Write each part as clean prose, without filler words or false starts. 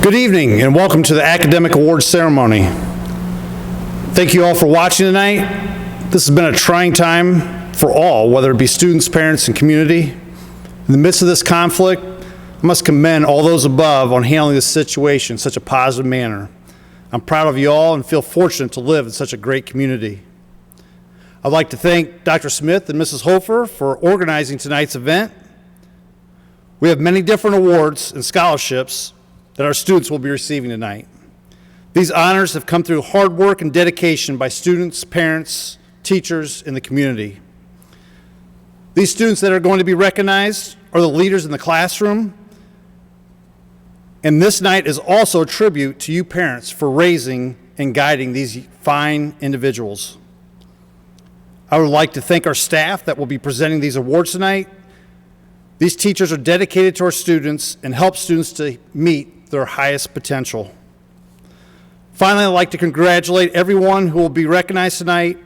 Good evening and welcome to the Academic Awards ceremony. Thank you all for watching tonight. This has been a trying time for all, whether it be students, parents, and community. In the midst of this conflict, I must commend all those above on handling this situation in such a positive manner. I'm proud of you all and feel fortunate to live in such a great community. I'd like to thank Dr. Smith and Mrs. Hofer for organizing tonight's event. We have many different awards and scholarships that our students will be receiving tonight. These honors have come through hard work and dedication by students, parents, teachers, and the community. These students that are going to be recognized are the leaders in the classroom, and this night is also a tribute to you parents for raising and guiding these fine individuals. I would like to thank our staff that will be presenting these awards tonight. These teachers are dedicated to our students and help students to meet their highest potential. Finally, I'd like to congratulate everyone who will be recognized tonight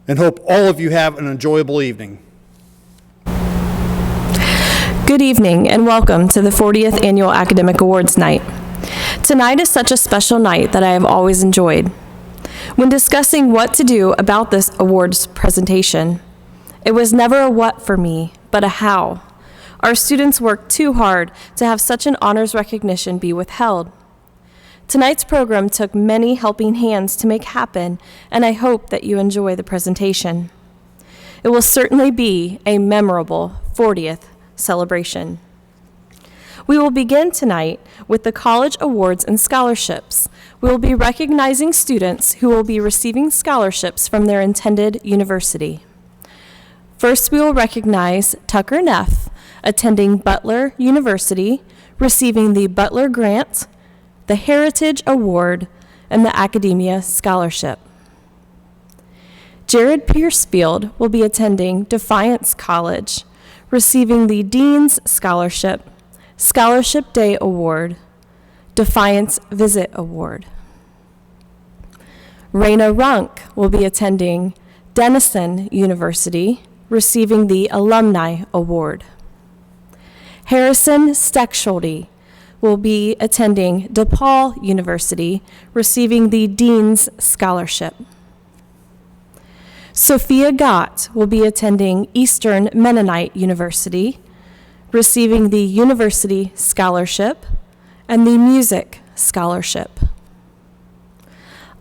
and hope all of you have an enjoyable evening. Good evening and welcome to the 40th Annual Academic Awards Night. Tonight is such a special night that I have always enjoyed. When discussing what to do about this awards presentation, it was never a what for me, but a how. Our students worked too hard to have such an honors recognition be withheld. Tonight's program took many helping hands to make happen, and I hope that you enjoy the presentation. It will certainly be a memorable 40th celebration. We will begin tonight with the college awards and scholarships. We will be recognizing students who will be receiving scholarships from their intended university. First, we will recognize Tucker Neff, attending Butler University, receiving the Butler Grant, the Heritage Award, and the Academia Scholarship. Jared Piercefield will be attending Defiance College, receiving the Dean's Scholarship, Scholarship Day Award, Defiance Visit Award. Raina Runk will be attending Denison University, receiving the Alumni Award. Harrison Steckschulte will be attending DePaul University, receiving the Dean's Scholarship. Sophia Gott will be attending Eastern Mennonite University, receiving the University Scholarship and the Music Scholarship.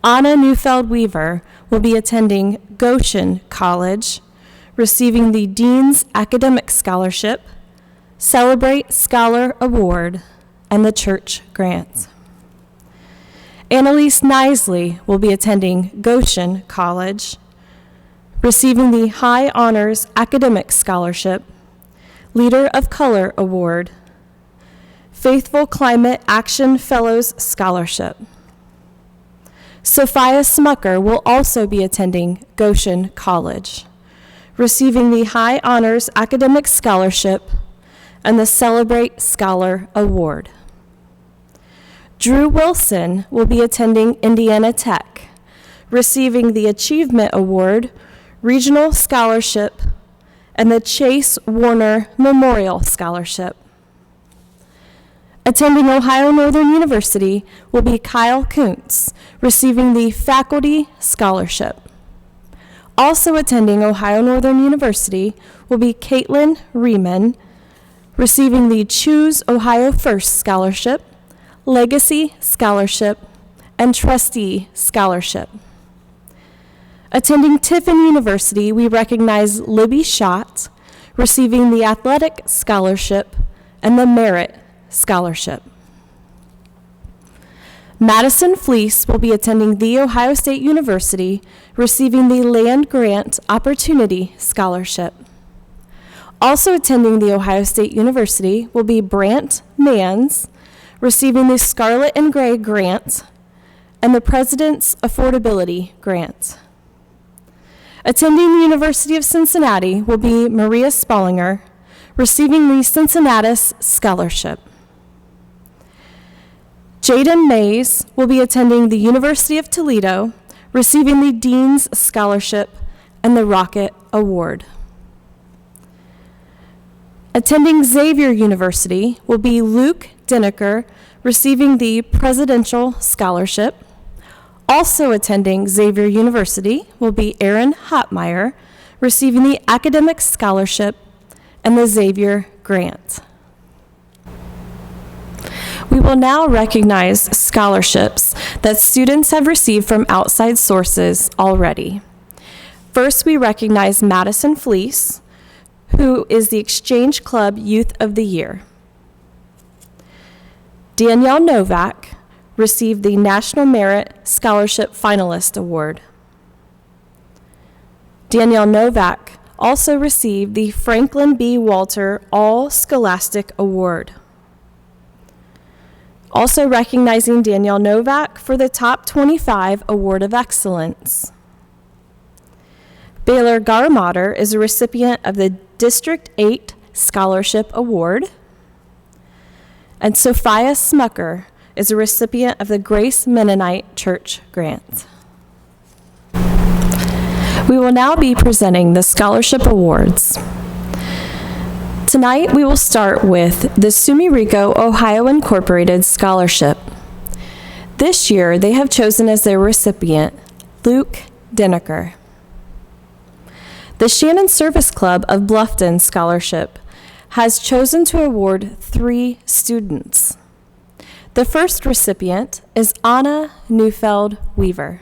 Anna Neufeld-Weaver will be attending Goshen College, receiving the Dean's Academic Scholarship, Celebrate Scholar Award, and the Church Grant. Annalise Nisley will be attending Goshen College, receiving the High Honors Academic Scholarship, Leader of Color Award, Faithful Climate Action Fellows Scholarship. Sophia Smucker will also be attending Goshen College, receiving the High Honors Academic Scholarship and the Celebrate Scholar Award. Drew Wilson will be attending Indiana Tech, receiving the Achievement Award, Regional Scholarship, and the Chase Warner Memorial Scholarship. Attending Ohio Northern University will be Kyle Kuntz, receiving the Faculty Scholarship. Also attending Ohio Northern University will be Caitlin Riemann, receiving the Choose Ohio First Scholarship, Legacy Scholarship, and Trustee Scholarship. Attending Tiffin University, we recognize Libby Schott, receiving the Athletic Scholarship and the Merit Scholarship. Madison Fleece will be attending The Ohio State University, receiving the Land Grant Opportunity Scholarship. Also attending The Ohio State University will be Brant Manns, receiving the Scarlet and Gray Grant and the President's Affordability Grant. Attending the University of Cincinnati will be Maria Spallinger, receiving the Cincinnatus Scholarship. Jaden Mays will be attending the University of Toledo, receiving the Dean's Scholarship and the Rocket Award. Attending Xavier University will be Luke Dineker, receiving the Presidential Scholarship. Also attending Xavier University will be Aaron Hotmeyer, receiving the Academic Scholarship and the Xavier Grant. We will now recognize scholarships that students have received from outside sources already. First, we recognize Madison Fleece, who is the Exchange Club Youth of the Year. Danielle Novak received the National Merit Scholarship Finalist Award. Danielle Novak also received the Franklin B. Walter All Scholastic Award. Also recognizing Danielle Novak for the Top 25 Award of Excellence. Baylor Garmotter is a recipient of the District 8 Scholarship Award. And Sophia Smucker is a recipient of the Grace Mennonite Church Grant. We will now be presenting the scholarship awards. Tonight, we will start with the Sumirico, Ohio Incorporated Scholarship. This year, they have chosen as their recipient Luke Dineker. The Shannon Service Club of Bluffton Scholarship has chosen to award 3 students. The first recipient is Anna Neufeld Weaver.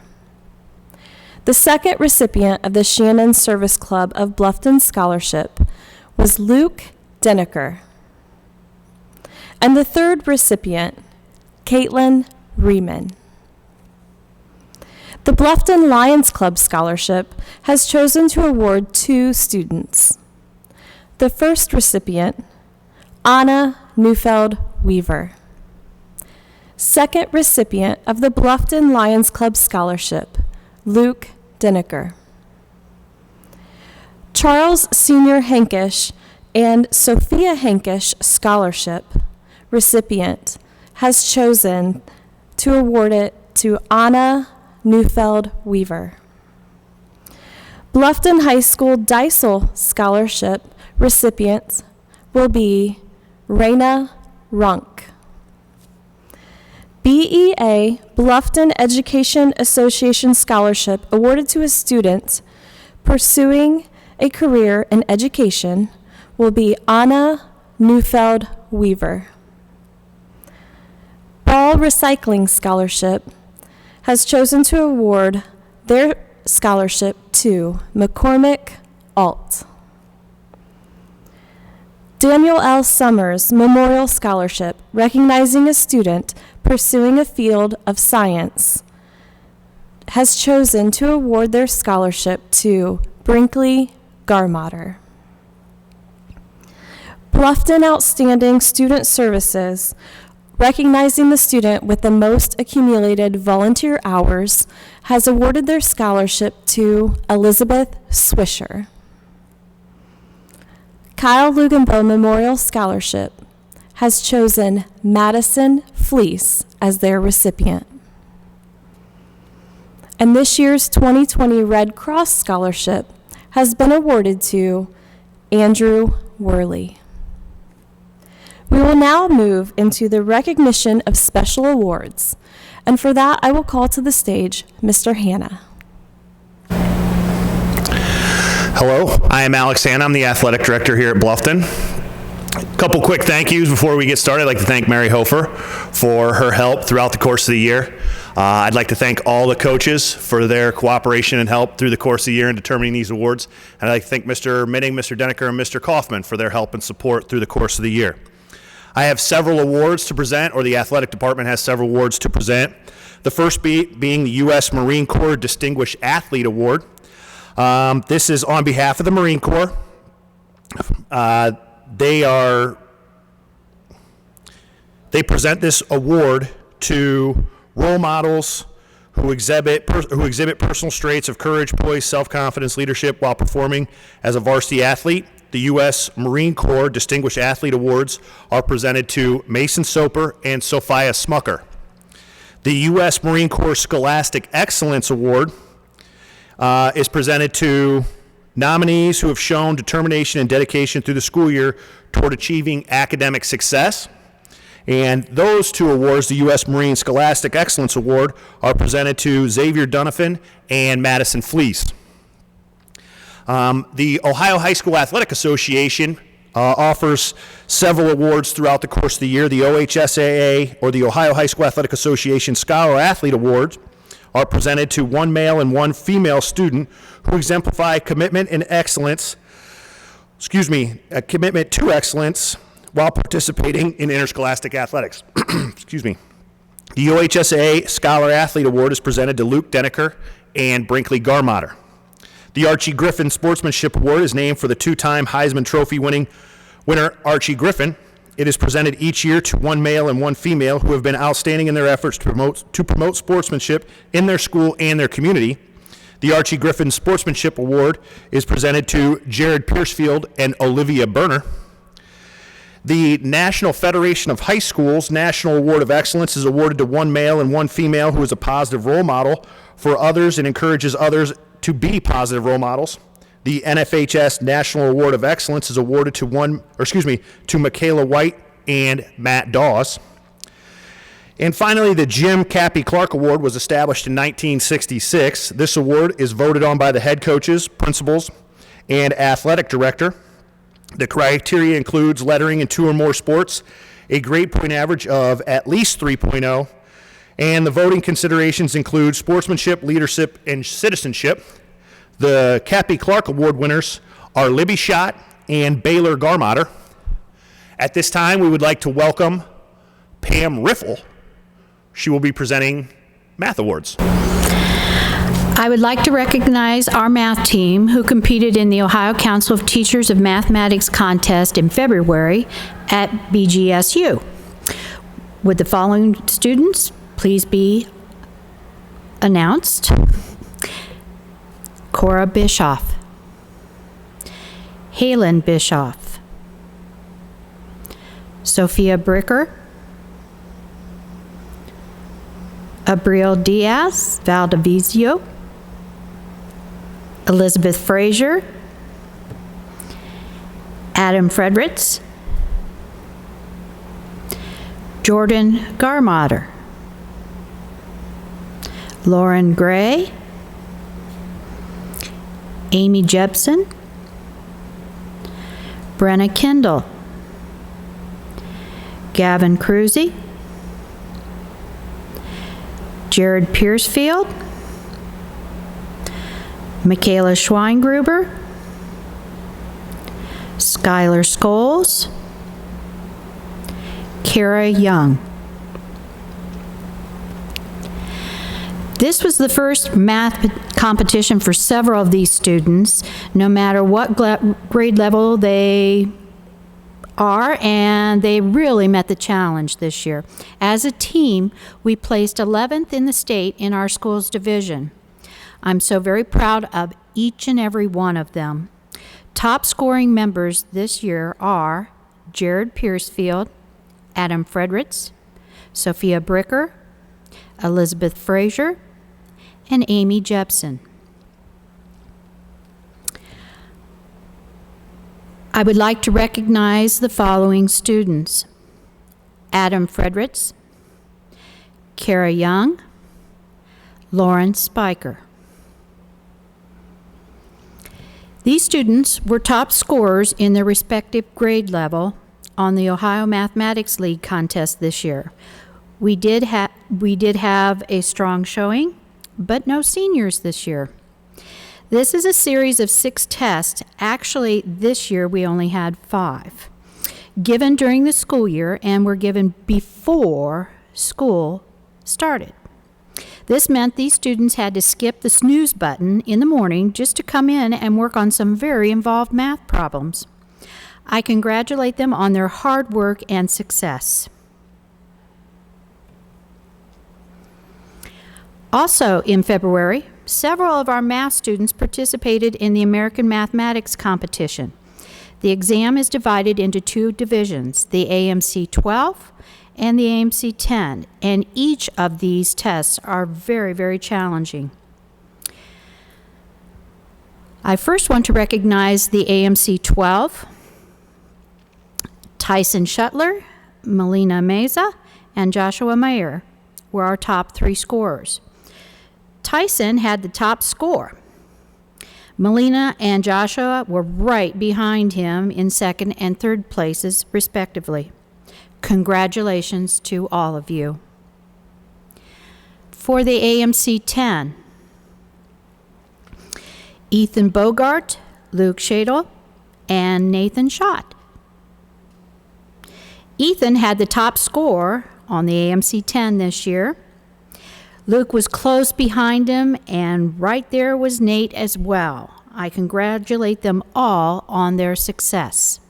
The second recipient of the Shannon Service Club of Bluffton Scholarship was Luke Dineker. And the third recipient, Caitlin Riemann. The Bluffton Lions Club Scholarship has chosen to award 2 students. The first recipient, Anna Neufeld Weaver. Second recipient of the Bluffton Lions Club Scholarship, Luke Dineker. Charles Senior Hankish and Sophia Hankish Scholarship recipient has chosen to award it to Anna Neufeld Weaver. Bluffton High School Deisel Scholarship recipients will be Raina Runk. BEA Bluffton Education Association Scholarship awarded to a student pursuing a career in education will be Anna Neufeld Weaver. Ball Recycling Scholarship has chosen to award their scholarship to McCormick Alt. Daniel L. Summers Memorial Scholarship, recognizing a student pursuing a field of science, has chosen to award their scholarship to Brinkley Garmotter. Bluffton Outstanding Student Services, recognizing the student with the most accumulated volunteer hours, has awarded their scholarship to Elizabeth Swisher. Kyle Lugenbo Memorial Scholarship has chosen Madison Fleece as their recipient. And this year's 2020 Red Cross Scholarship has been awarded to Andrew Worley. We will now move into the recognition of special awards, and for that I will call to the stage Mr. Hanna. Hello, I am Alex Hanna. I'm the athletic director here at Bluffton. A couple quick thank yous before we get started. I'd like to thank Mary Hofer for her help throughout the course of the year. I'd like to thank all the coaches for their cooperation and help through the course of the year in determining these awards. And I'd like to thank Mr. Minnig, Mr. Dineker, and Mr. Kaufman for their help and support through the course of the year. I have several awards to present, or the athletic department has several awards to present. The first being the U.S. Marine Corps Distinguished Athlete Award. This is on behalf of the Marine Corps. They present this award to role models who exhibit personal traits of courage, poise, self-confidence, leadership while performing as a varsity athlete. The U.S. Marine Corps Distinguished Athlete Awards are presented to Mason Soper and Sophia Smucker. The U.S. Marine Corps Scholastic Excellence Award is presented to nominees who have shown determination and dedication through the school year toward achieving academic success. And those two awards, the U.S. Marine Scholastic Excellence Award, are presented to Xavier Donovan and Madison Fleece. The Ohio High School Athletic Association offers several awards throughout the course of the year. The OHSAA, or the Ohio High School Athletic Association Scholar Athlete Awards, are presented to one male and one female student who exemplify commitment to excellence while participating in interscholastic athletics. Excuse me. The OHSAA Scholar Athlete Award is presented to Luke Denneker and Brinkley Garmotter. The Archie Griffin Sportsmanship Award is named for the two-time Heisman Trophy winner Archie Griffin. It is presented each year to one male and one female who have been outstanding in their efforts to promote sportsmanship in their school and their community. The Archie Griffin Sportsmanship Award is presented to Jared Piercefield and Olivia Berner. The National Federation of High Schools National Award of Excellence is awarded to one male and one female who is a positive role model for others and encourages others to be positive role models. The NFHS National Award of Excellence is awarded to Michaela White and Matt Dawes. And finally, the Jim Cappy Clark Award was established in 1966. This award is voted on by the head coaches, principals, and athletic director. The criteria includes lettering in 2 or more sports, a grade point average of at least 3.0, and the voting considerations include sportsmanship, leadership, and citizenship. The Cappy Clark Award winners are Libby Schott and Baylor Garmotter. At this time, we would like to welcome Pam Riffle. She will be presenting math awards. I would like to recognize our math team who competed in the Ohio Council of Teachers of Mathematics contest in February at BGSU. Would the following students please be announced? Cora Bischoff, Halen Bischoff, Sophia Bricker, Abril Diaz Valdivizio, Elizabeth Frazier, Adam Fredericks, Jordan Garmotter, Lauren Gray, Amy Jepson, Brenna Kendall, Gavin Cruzy, Jared Piercefield, Michaela Schweingruber, Skylar Scholes, Kara Young. This was the first math competition for several of these students, no matter what grade level they are, and they really met the challenge this year. As a team, we placed 11th in the state in our school's division. I'm so very proud of each and every one of them. Top scoring members this year are Jared Piercefield, Adam Fredericks, Sophia Bricker, Elizabeth Frazier, and Amy Jepson. I would like to recognize the following students: Adam Fredericks, Kara Young, Lauren Spiker. These students were top scorers in their respective grade level on the Ohio Mathematics League contest this year. We did have a strong showing, but no seniors this year. This is a series of 6 tests. Actually, this year we only had 5, given during the school year and were given before school started. This meant these students had to skip the snooze button in the morning just to come in and work on some very involved math problems. I congratulate them on their hard work and success. Also in February, several of our math students participated in the American Mathematics competition. The exam is divided into 2 divisions, the AMC 12 and the AMC 10, and each of these tests are very, very challenging. I first want to recognize the AMC 12. Tyson Shuttler, Melina Meza, and Joshua Mayer were our top 3 scorers. Tyson had the top score. Melina and Joshua were right behind him in second and third places, respectively. Congratulations to all of you. For the AMC 10, Ethan Bogart, Luke Shadle, and Nathan Schott. Ethan had the top score on the AMC 10 this year. Luke was close behind him, and right there was Nate as well. I congratulate them all on their success.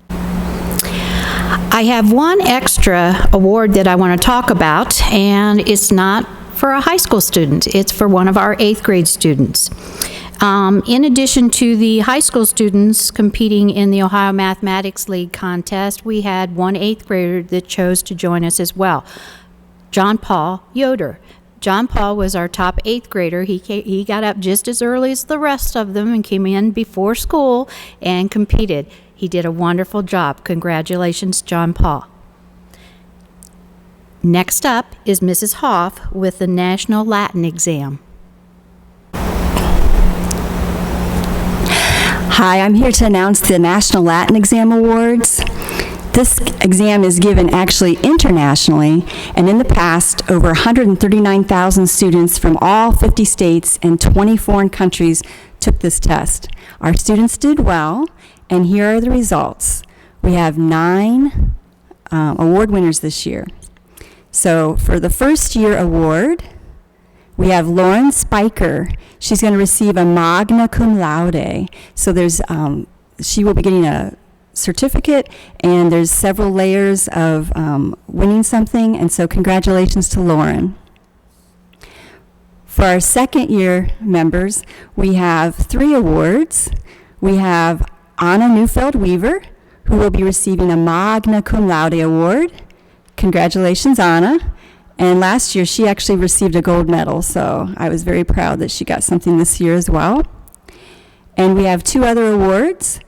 I have one extra award that I want to talk about, and it's not for a high school student. It's for one of our 8th grade students. In addition to the high school students competing in the Ohio Mathematics League contest, we had one 8th grader that chose to join us as well, John Paul Yoder. John Paul was our top 8th grader. He got up just as early as the rest of them and came in before school and competed. He did a wonderful job. Congratulations, John Paul. Next up is Mrs. Hoff with the National Latin exam. Hi, I'm here to announce the National Latin Exam Awards. This exam is given actually internationally, and in the past, over 139,000 students from all 50 states and 20 foreign countries took this test. Our students did well, and here are the results. We have 9 award winners this year. So for the first year award, we have Lauren Spiker. She's going to receive a magna cum laude. So there's, she will be getting a certificate, and there's several layers of winning something, and so congratulations to Lauren. For our second year members, we have 3 awards. We have Anna Neufeld-Weaver, who will be receiving a magna cum laude award. Congratulations, Anna. And last year, she actually received a gold medal, so I was very proud that she got something this year as well. And we have 2 other awards.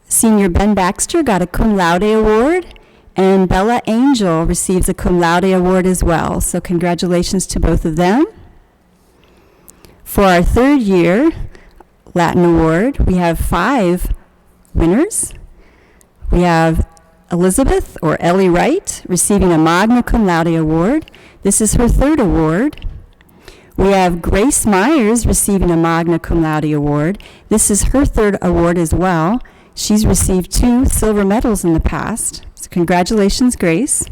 Senior Ben Baxter got a cum laude award, and Bella Angel receives a cum laude award as well. So congratulations to both of them. For our third year Latin award, we have 5 winners. We have Elizabeth, or Ellie Wright, receiving a magna cum laude award. This is her 3rd award. We have Grace Myers receiving a magna cum laude award. This is her 3rd award as well. She's received 2 silver medals in the past. So congratulations, Grace.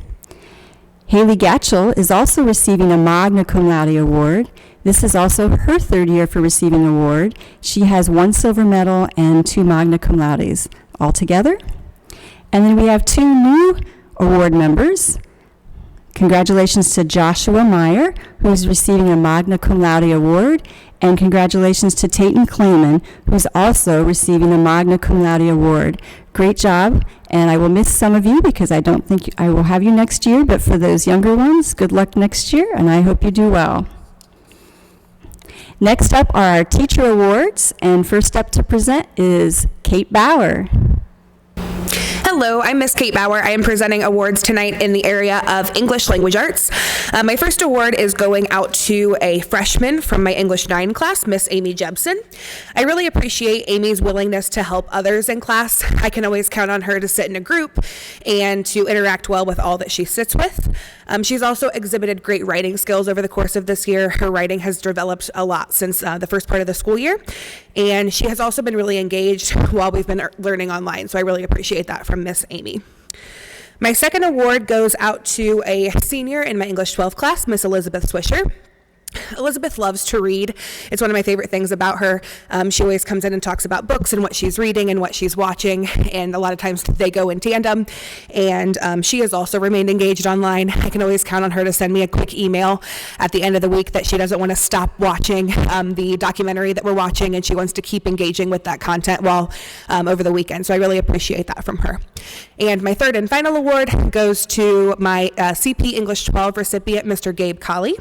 Haley Gatchell is also receiving a magna cum laude award. This is also her 3rd year for receiving an award. She has 1 silver medal and 2 magna cum laudes altogether. And then we have 2 new award members. Congratulations to Joshua Meyer, who's receiving a magna cum laude award, and congratulations to Tayton Clayman, who's also receiving a magna cum laude award. Great job, and I will miss some of you because I don't think I will have you next year, but for those younger ones, good luck next year, and I hope you do well. Next up are our teacher awards, and first up to present is Kate Bauer. Hello, I'm Miss Kate Bauer. I am presenting awards tonight in the area of English Language Arts. My first award is going out to a freshman from my English 9 class, Miss Amy Jebson. I really appreciate Amy's willingness to help others in class. I can always count on her to sit in a group and to interact well with all that she sits with. She's also exhibited great writing skills over the course of this year. Her writing has developed a lot since the first part of the school year, and she has also been really engaged while we've been learning online, so I really appreciate that from Miss Amy. My second award goes out to a senior in my English 12 class, Miss Elizabeth Swisher. Elizabeth loves to read. It's one of my favorite things about her. She always comes in and talks about books and what she's reading and what she's watching, and a lot of times they go in tandem, and she has also remained engaged online. I can always count on her to send me a quick email at the end of the week that she doesn't want to stop watching the documentary that we're watching, and she wants to keep engaging with that content while over the weekend, so I really appreciate that from her. And my third and final award goes to my CP English 12 recipient, Mr. Gabe Colley.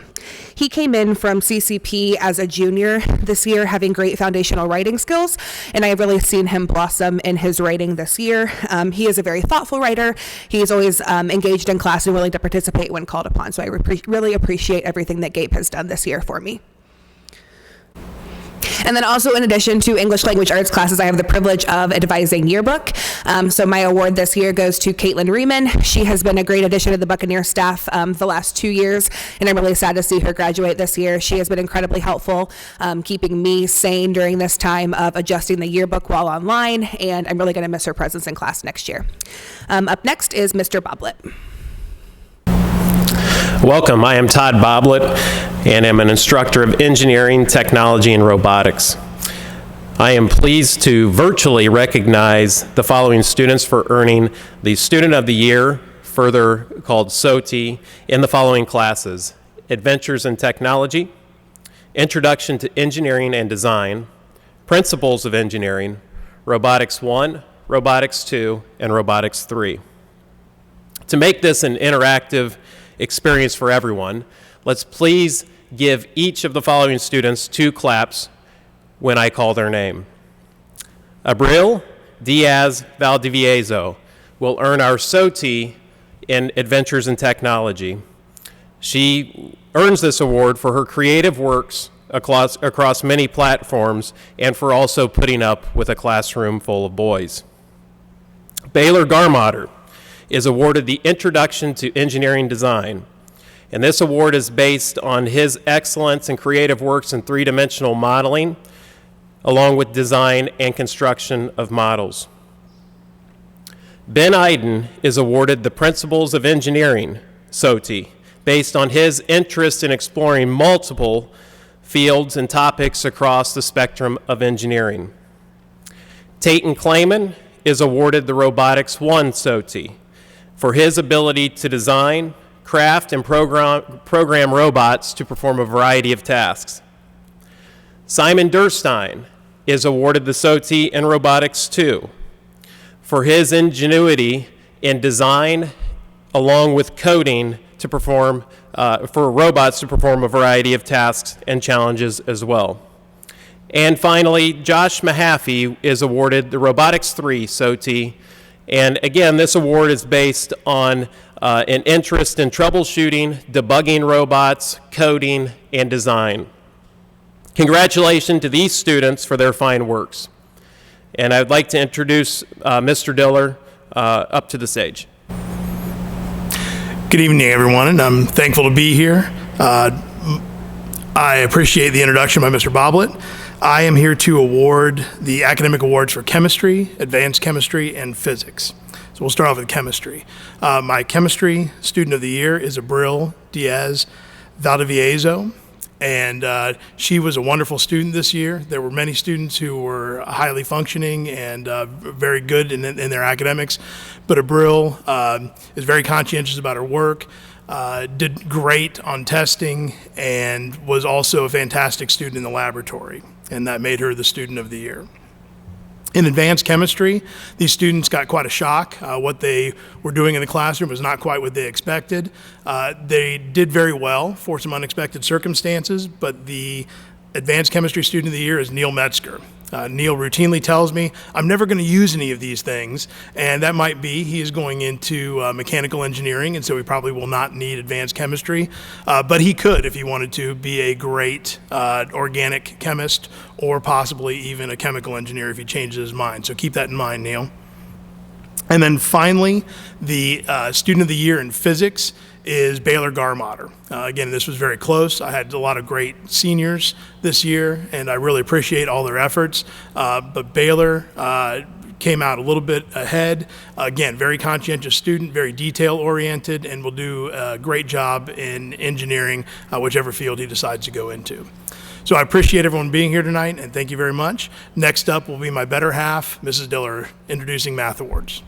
He came in from CCP as a junior this year, having great foundational writing skills, and I've really seen him blossom in his writing this year. He is a very thoughtful writer. He's always engaged in class and willing to participate when called upon, so I really appreciate everything that Gabe has done this year for me. And then also, in addition to English language arts classes, I have the privilege of advising yearbook. So my award this year goes to Caitlin Riemann. She has been a great addition to the Buccaneer staff the last 2 years, and I'm really sad to see her graduate this year. She has been incredibly helpful, keeping me sane during this time of adjusting the yearbook while online, and I'm really going to miss her presence in class next year. Up next is Mr. Boblet. Welcome, I am Todd Boblet, and I'm an instructor of engineering, technology, and robotics. I am pleased to virtually recognize the following students for earning the Student of the Year, further called SOTI, in the following classes: Adventures in Technology, Introduction to Engineering and Design, Principles of Engineering, Robotics 1, Robotics 2, and Robotics 3. To make this an interactive experience for everyone, let's please give each of the following students 2 claps when I call their name. Abril Diaz Valdivieso will earn our SOTI in Adventures in Technology. She earns this award for her creative works across many platforms and for also putting up with a classroom full of boys. Baylor Garmotter is awarded the Introduction to Engineering Design, and this award is based on his excellence in creative works in three-dimensional modeling, along with design and construction of models. Ben Iden is awarded the Principles of Engineering, SOTI, based on his interest in exploring multiple fields and topics across the spectrum of engineering. Tayton Clayman is awarded the Robotics 1 SOTI for his ability to design, craft, and program robots to perform a variety of tasks. Simon Durstein is awarded the SOTI in Robotics 2 for his ingenuity in design along with coding to perform, for robots to perform a variety of tasks and challenges as well. And finally, Josh Mahaffey is awarded the Robotics 3 SOTI. And again, this award is based on an interest in troubleshooting, debugging robots, coding, and design. Congratulations to these students for their fine works. And I'd like to introduce Mr. Diller up to the stage. Good evening, everyone, and I'm thankful to be here. I appreciate the introduction by Mr. Boblet. I am here to award the academic awards for chemistry, advanced chemistry, and physics. So we'll start off with chemistry. My chemistry student of the year is Abril Diaz Valdivieso, and she was a wonderful student this year. There were many students who were highly functioning and very good in their academics, but Abril is very conscientious about her work, did great on testing, and was also a fantastic student in the laboratory, and that made her the student of the year. In advanced chemistry, these students got quite a shock. What they were doing in the classroom was not quite what they expected. They did very well for some unexpected circumstances, but the advanced chemistry student of the year is Neil Metzger. Neil routinely tells me, I'm never going to use any of these things, and that might be he is going into mechanical engineering, and so he probably will not need advanced chemistry, but he could, if he wanted to, be a great organic chemist or possibly even a chemical engineer if he changes his mind. So keep that in mind, Neil. And then finally, the student of the year in physics is Baylor Garmotter. Again, this was very close. I had a lot of great seniors this year, and I really appreciate all their efforts. But Baylor came out a little bit ahead. Again, very conscientious student, very detail-oriented, and will do a great job in engineering, whichever field he decides to go into. So I appreciate everyone being here tonight, and thank you very much. Next up will be my better half, Mrs. Diller, introducing Math Awards.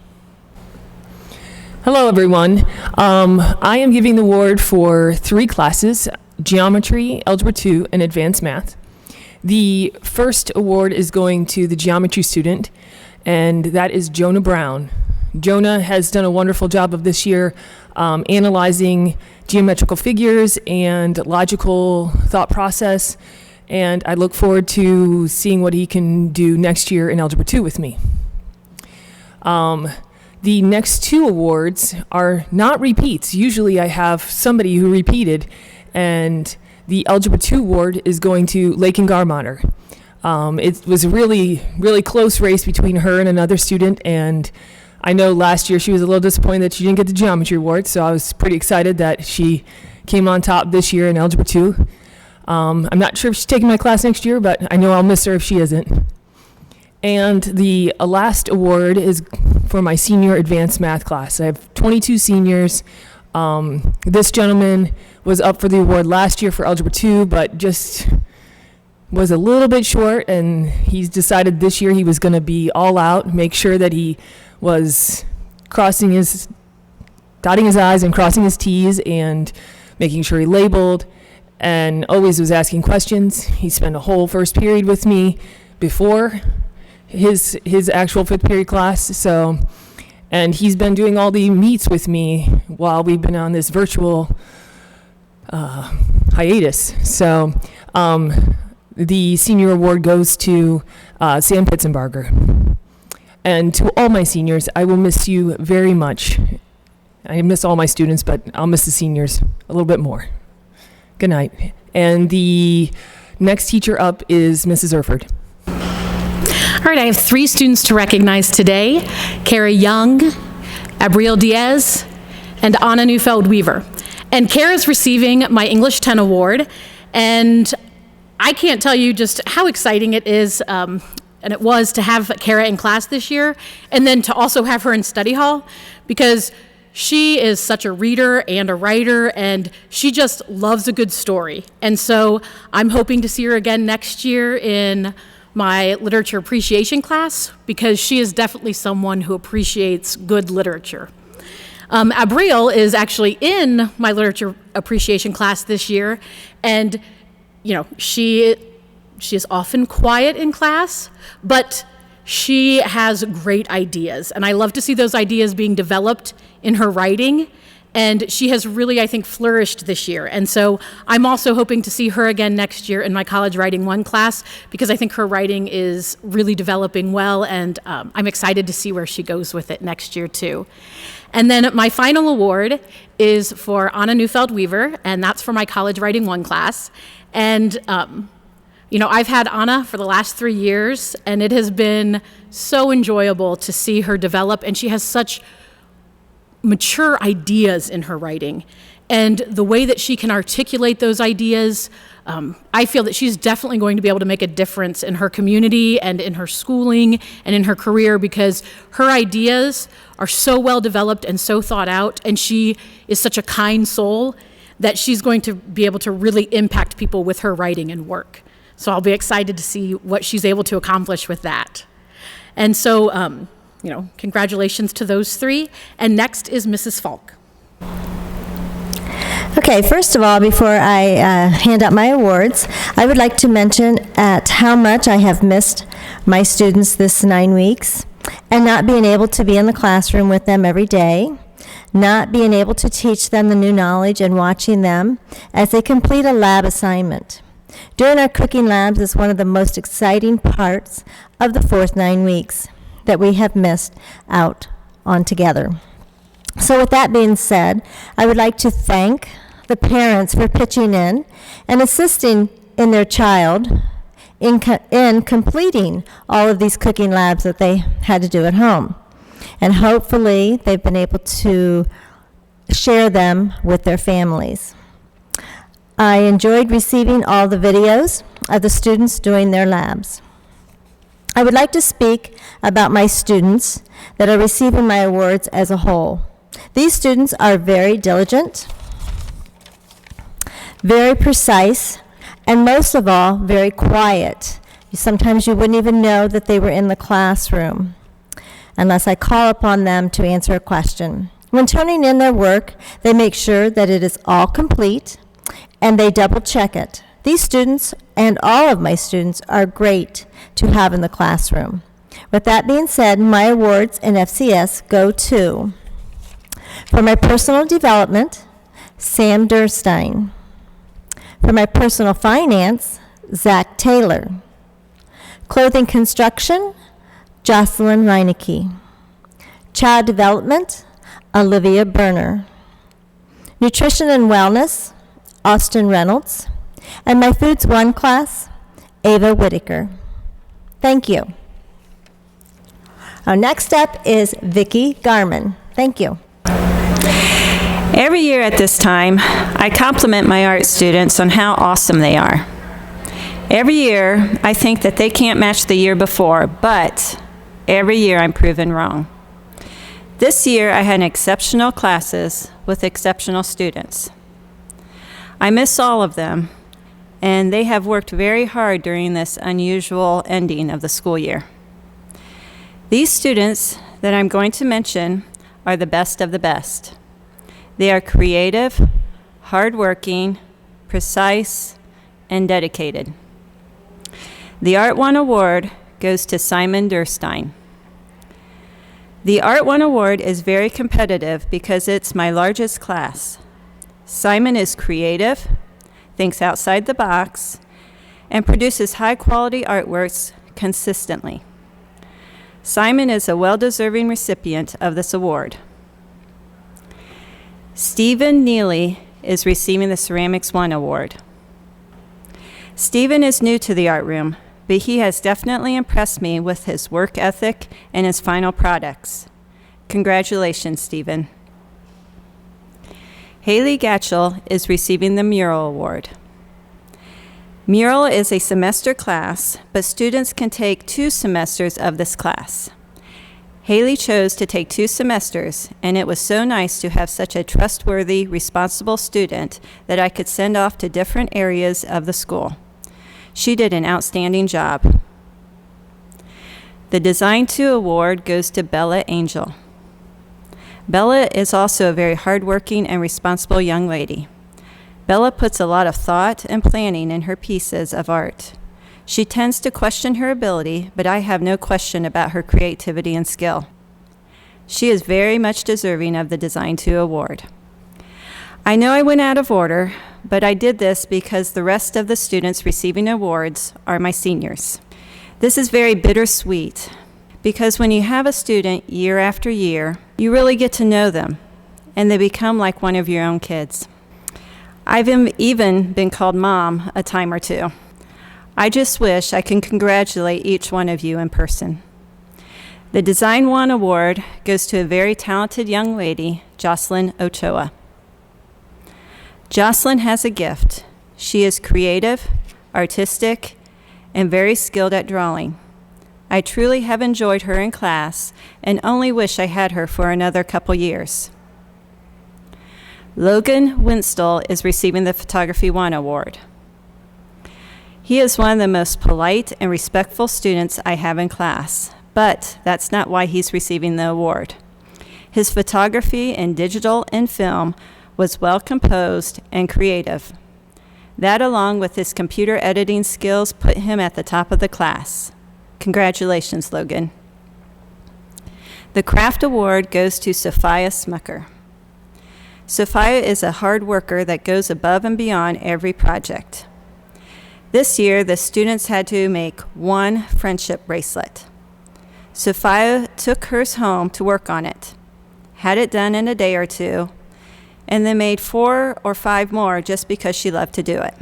Hello, everyone. I am giving the award for 3 classes: Geometry, Algebra 2, and Advanced Math. The first award is going to the geometry student, and that is Jonah Brown. Jonah has done a wonderful job of this year analyzing geometrical figures and logical thought process, and I look forward to seeing what he can do next year in Algebra 2 with me. The next two awards are not repeats. Usually I have somebody who repeated, and the Algebra 2 award is going to Lakin Garmotter. It was a really, really close race between her and another student, and I know last year she was a little disappointed that she didn't get the geometry award, so I was pretty excited that she came on top this year in Algebra 2. I'm not sure if she's taking my class next year, but I know I'll miss her if she isn't. And the last award is for my senior advanced math class. I have 22 seniors. This gentleman was up for the award last year for Algebra 2, but just was a little bit short, and he's decided this year he was going to be all out, make sure that he was dotting his I's and crossing his T's and making sure he labeled, and always was asking questions. He spent a whole first period with me before his actual fifth period class, and he's been doing all the meets with me while we've been on this virtual hiatus. So the senior award goes to Sam Pitzenbarger. And to all my seniors, I will miss you very much. I miss all my students, but I'll miss the seniors a little bit more. Good night. And the next teacher up is Mrs. Erford. All right, I have 3 students to recognize today: Kara Young, Abriel Diaz, and Anna Neufeld-Weaver. And Kara's receiving my English 10 award, and I can't tell you just how exciting it is, and it was to have Kara in class this year, and then to also have her in study hall, because she is such a reader and a writer, and she just loves a good story. And so I'm hoping to see her again next year in my literature appreciation class, because she is definitely someone who appreciates good literature. Abriel is actually in my literature appreciation class this year, and she is often quiet in class, but she has great ideas, and I love to see those ideas being developed in her writing, and she has really, I think, flourished this year. And so I'm also hoping to see her again next year in my College Writing 1 class, because I think her writing is really developing well, and I'm excited to see where she goes with it next year too. And then my final award is for Anna Neufeld-Weaver, and that's for my College Writing 1 class. And I've had Anna for the last 3 years, and it has been so enjoyable to see her develop, and she has such mature ideas in her writing. And the way that she can articulate those ideas, I feel that she's definitely going to be able to make a difference in her community and in her schooling and in her career, because her ideas are so well developed and so thought out, and she is such a kind soul that she's going to be able to really impact people with her writing and work. So I'll be excited to see what she's able to accomplish with that. And so, congratulations to those 3. And next is Mrs. Falk. Okay, first of all, before I hand out my awards, I would like to mention how much I have missed my students this 9 weeks, and not being able to be in the classroom with them every day, not being able to teach them the new knowledge, and watching them as they complete a lab assignment. During our cooking labs is one of the most exciting parts of the 4th 9 weeks that we have missed out on together. So with that being said, I would like to thank the parents for pitching in and assisting in their child in completing all of these cooking labs that they had to do at home. And hopefully they've been able to share them with their families. I enjoyed receiving all the videos of the students doing their labs. I would like to speak about my students that are receiving my awards as a whole. These students are very diligent, very precise, and most of all, very quiet. Sometimes you wouldn't even know that they were in the classroom unless I call upon them to answer a question. When turning in their work, they make sure that it is all complete, and they double check it. These students and all of my students are great to have in the classroom. With that being said, my awards in FCS go to, for my personal development, Sam Durstein. For my personal finance, Zach Taylor. Clothing construction, Jocelyn Reinecke. Child development, Olivia Berner. Nutrition and wellness, Austin Reynolds. And my Foods 1 class, Ava Whitaker. Thank you. Our next up is Vicki Garman. Thank you. Every year at this time, I compliment my art students on how awesome they are. Every year, I think that they can't match the year before, but every year I'm proven wrong. This year, I had exceptional classes with exceptional students. I miss all of them, and they have worked very hard during this unusual ending of the school year. These students that I'm going to mention are the best of the best. They are creative, hardworking, precise, and dedicated. The Art 1 Award goes to Simon Durstein. The Art 1 Award is very competitive because it's my largest class. Simon is creative, thinks outside the box, and produces high-quality artworks consistently. Simon is a well-deserving recipient of this award. Stephen Neely is receiving the Ceramics 1 Award. Stephen is new to the art room, but he has definitely impressed me with his work ethic and his final products. Congratulations, Stephen. Haley Gatchell is receiving the Mural Award. Mural is a semester class, but students can take 2 semesters of this class. Haley chose to take 2 semesters, and it was so nice to have such a trustworthy, responsible student that I could send off to different areas of the school. She did an outstanding job. The Design 2 Award goes to Bella Angel. Bella is also a very hardworking and responsible young lady. Bella puts a lot of thought and planning in her pieces of art. She tends to question her ability, but I have no question about her creativity and skill. She is very much deserving of the Design 2 Award. I know I went out of order, but I did this because the rest of the students receiving awards are my seniors. This is very bittersweet, because when you have a student year after year, you really get to know them, and they become like one of your own kids. I've even been called mom a time or two. I just wish I can congratulate each one of you in person. The Design 1 Award goes to a very talented young lady, Jocelyn Ochoa. Jocelyn has a gift. She is creative, artistic, and very skilled at drawing. I truly have enjoyed her in class and only wish I had her for another couple years. Logan Winstall is receiving the Photography 1 Award. He is one of the most polite and respectful students I have in class, but that's not why he's receiving the award. His photography in digital and film was well composed and creative. That, along with his computer editing skills, put him at the top of the class. Congratulations, Logan. The Craft Award goes to Sophia Smucker. Sophia is a hard worker that goes above and beyond every project. This year, the students had to make 1 friendship bracelet. Sophia took hers home to work on it, had it done in a day or 2, and then made 4 or 5 more just because she loved to do it.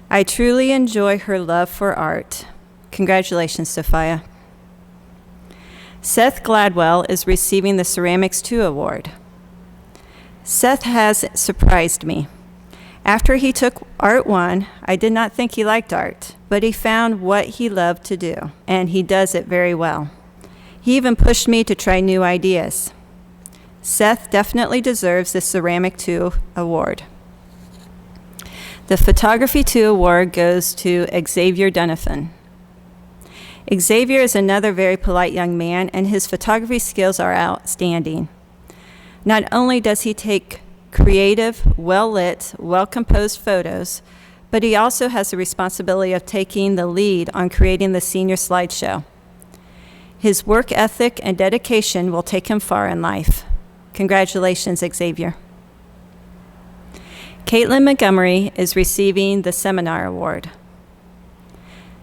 I truly enjoy her love for art. Congratulations, Sophia. Seth Gladwell is receiving the Ceramics 2 Award. Seth has surprised me. After he took Art 1, I did not think he liked art, but he found what he loved to do, and he does it very well. He even pushed me to try new ideas. Seth definitely deserves the Ceramic 2 Award. The Photography 2 Award goes to Xavier Dunafin. Xavier is another very polite young man, and his photography skills are outstanding. Not only does he take creative, well-lit, well-composed photos, but he also has the responsibility of taking the lead on creating the senior slideshow. His work ethic and dedication will take him far in life. Congratulations, Xavier. Caitlin Montgomery is receiving the Seminar Award.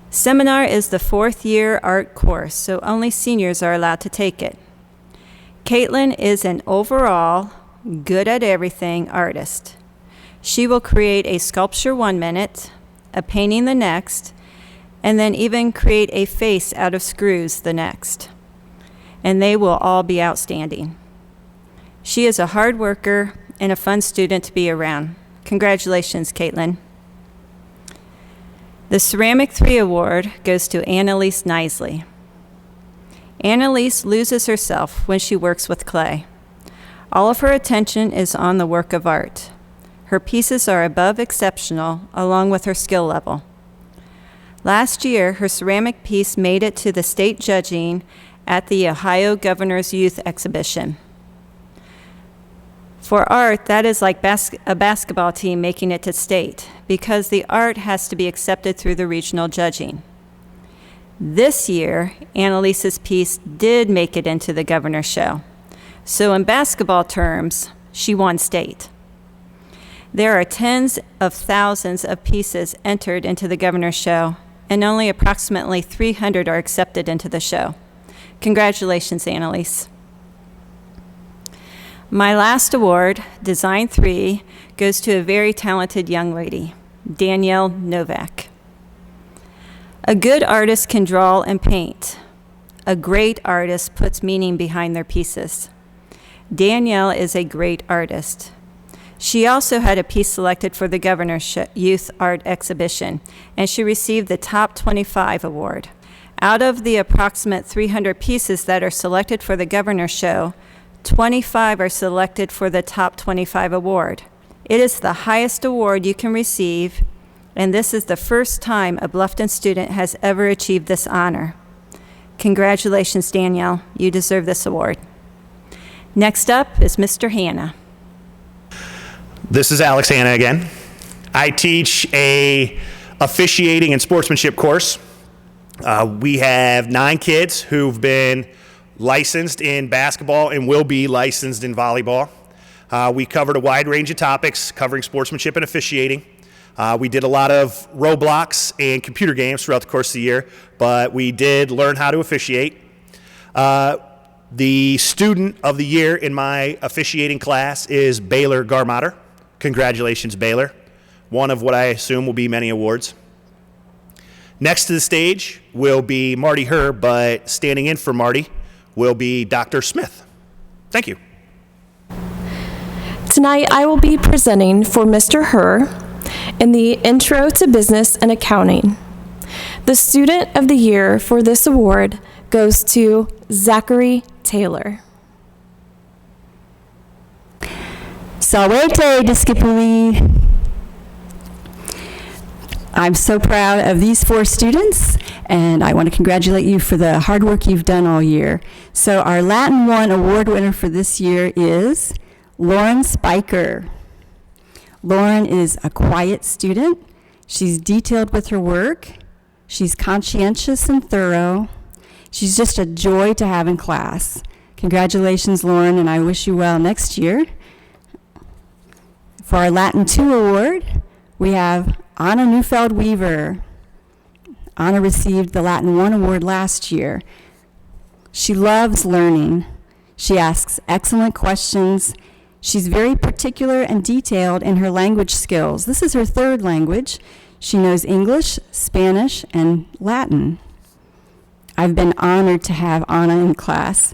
Seminar is the fourth-year art course, so only seniors are allowed to take it. Caitlin is an overall, good-at-everything artist. She will create a sculpture 1 minute, a painting the next, and then even create a face out of screws the next. And they will all be outstanding. She is a hard worker and a fun student to be around. Congratulations, Caitlin. The Ceramic 3 Award goes to Annalise Nisley. Annalise loses herself when she works with clay. All of her attention is on the work of art. Her pieces are above exceptional, along with her skill level. Last year, her ceramic piece made it to the state judging at the Ohio Governor's Youth Exhibition. For art, that is like a basketball team making it to state, because the art has to be accepted through the regional judging. This year, Annalise's piece did make it into the governor's show. So in basketball terms, she won state. There are tens of thousands of pieces entered into the governor's show, and only approximately 300 are accepted into the show. Congratulations, Annalise. My last award, Design 3, goes to a very talented young lady, Danielle Novak. A good artist can draw and paint. A great artist puts meaning behind their pieces. Danielle is a great artist. She also had a piece selected for the Governor's Youth Art Exhibition, and she received the Top 25 award. Out of the approximate 300 pieces that are selected for the Governor's Show, 25 are selected for the Top 25 award. It is the highest award you can receive, and this is the first time a Bluffton student has ever achieved this honor. Congratulations, Danielle. You deserve this award. Next up is Mr. Hanna. This is Alex Hanna again. I teach a officiating and sportsmanship course. We have 9 kids who've been licensed in basketball and will be licensed in volleyball. We covered a wide range of topics covering sportsmanship and officiating. We did a lot of Roblox and computer games throughout the course of the year, but we did learn how to officiate. The student of the year in my officiating class is Baylor Garmotter. Congratulations, Baylor. One of what I assume will be many awards. Next to the stage will be Marty Herb, but standing in for Marty will be Dr. Smith. Thank you. Tonight, I will be presenting for Mr. Herr in the Intro to Business and Accounting. The Student of the Year for this award goes to Zachary Taylor. Salwete Diskipuli. I'm so proud of these 4 students, and I want to congratulate you for the hard work you've done all year. So our Latin 1 award winner for this year is Lauren Spiker. Lauren is a quiet student. She's detailed with her work. She's conscientious and thorough. She's just a joy to have in class. Congratulations, Lauren, and I wish you well next year. For our Latin 2 award, we have Anna Neufeld-Weaver. Anna received the Latin 1 award last year. She loves learning. She asks excellent questions. She's very particular and detailed in her language skills. This is her 3rd language. She knows English, Spanish, and Latin. I've been honored to have Anna in class,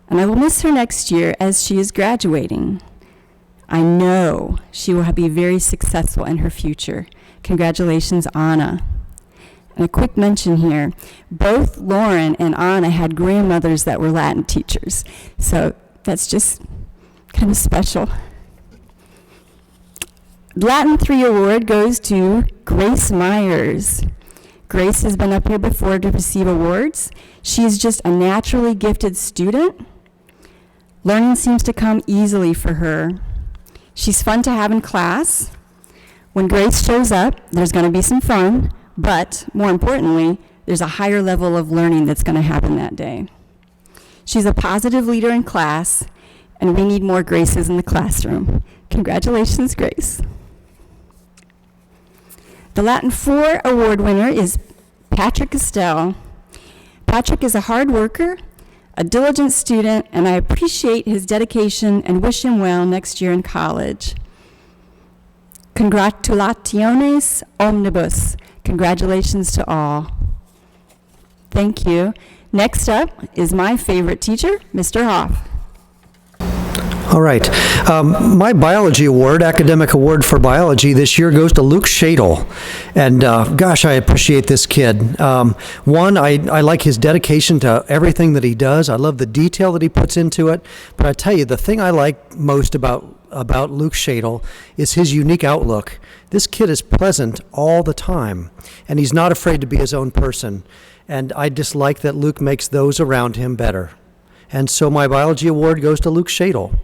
and I will miss her next year as she is graduating. I know she will be very successful in her future. Congratulations, Anna. And a quick mention here, both Lauren and Anna had grandmothers that were Latin teachers, so that's just kind of special. Latin 3 award goes to Grace Myers. Grace has been up here before to receive awards. She is just a naturally gifted student. Learning seems to come easily for her. She's fun to have in class. When Grace shows up, there's going to be some fun, but more importantly, there's a higher level of learning that's going to happen that day. She's a positive leader in class, and we need more Graces in the classroom. Congratulations, Grace. The Latin 4 award winner is Patrick Estelle. Patrick is a hard worker, a diligent student, and I appreciate his dedication and wish him well next year in college. Congratulations omnibus. Congratulations to all. Thank you. Next up is my favorite teacher, Mr. Hoff. All right. My biology award, academic award for biology this year goes to Luke Shadle. And gosh, I appreciate this kid. One, I like his dedication to everything that he does. I love the detail that he puts into it. But I tell you, the thing I like most about Luke Shadle is his unique outlook. This kid is pleasant all the time, and he's not afraid to be his own person. And I just like that Luke makes those around him better. And so my biology award goes to Luke Shadle.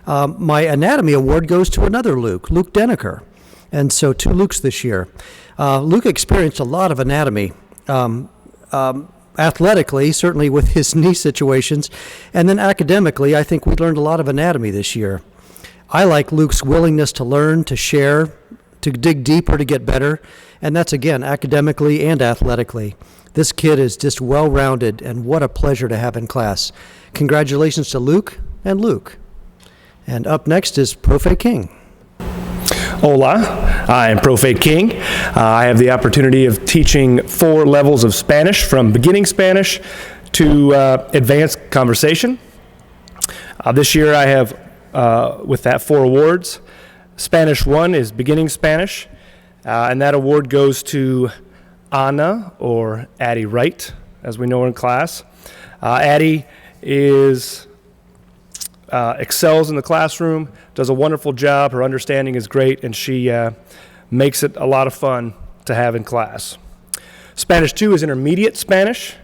My anatomy award goes to another Luke, Luke Denneker. And so 2 Lukes this year. Luke experienced a lot of anatomy, athletically, certainly with his knee situations. And then academically, I think we learned a lot of anatomy this year. I like Luke's willingness to learn, to share, to dig deeper, to get better. And that's, again, academically and athletically. This kid is just well-rounded, and what a pleasure to have in class. Congratulations to Luke and Luke. And up next is Profe King. Hola, I am Profe King. I have the opportunity of teaching 4 levels of Spanish, from beginning Spanish to advanced conversation. This year I have, with that, 4 awards. Spanish 1 is beginning Spanish, and that award goes to Anna, or Addie Wright, as we know her in class. Addie excels in the classroom, does a wonderful job. Her understanding is great, and she makes it a lot of fun to have in class. Spanish 2 is intermediate Spanish.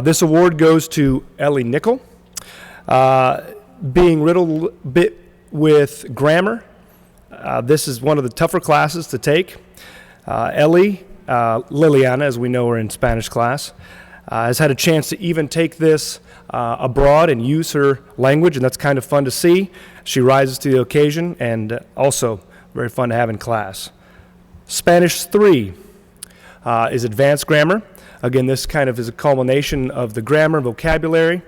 This award goes to Ellie Nickel. Being riddled a bit with grammar, this is one of the tougher classes to take. Ellie, Liliana, as we know her in Spanish class, has had a chance to even take this abroad and use her language, and that's kind of fun to see. She rises to the occasion, and also very fun to have in class. Spanish 3 is advanced grammar. Again, this kind of is a culmination of the grammar vocabulary.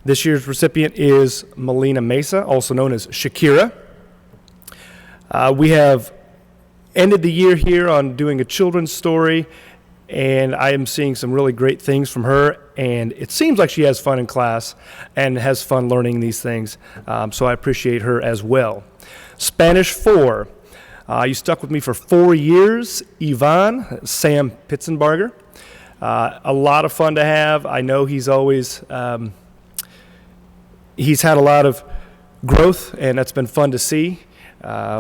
This year's recipient is Melina Mesa, also known as Shakira. We have ended the year here on doing a children's story, and I am seeing some really great things from her, and it seems like she has fun in class and has fun learning these things, so I appreciate her as well. Spanish 4, you stuck with me for 4 years, Ivan, Sam Pitzenbarger. A lot of fun to have. I know he's always, he's had a lot of growth, and that's been fun to see.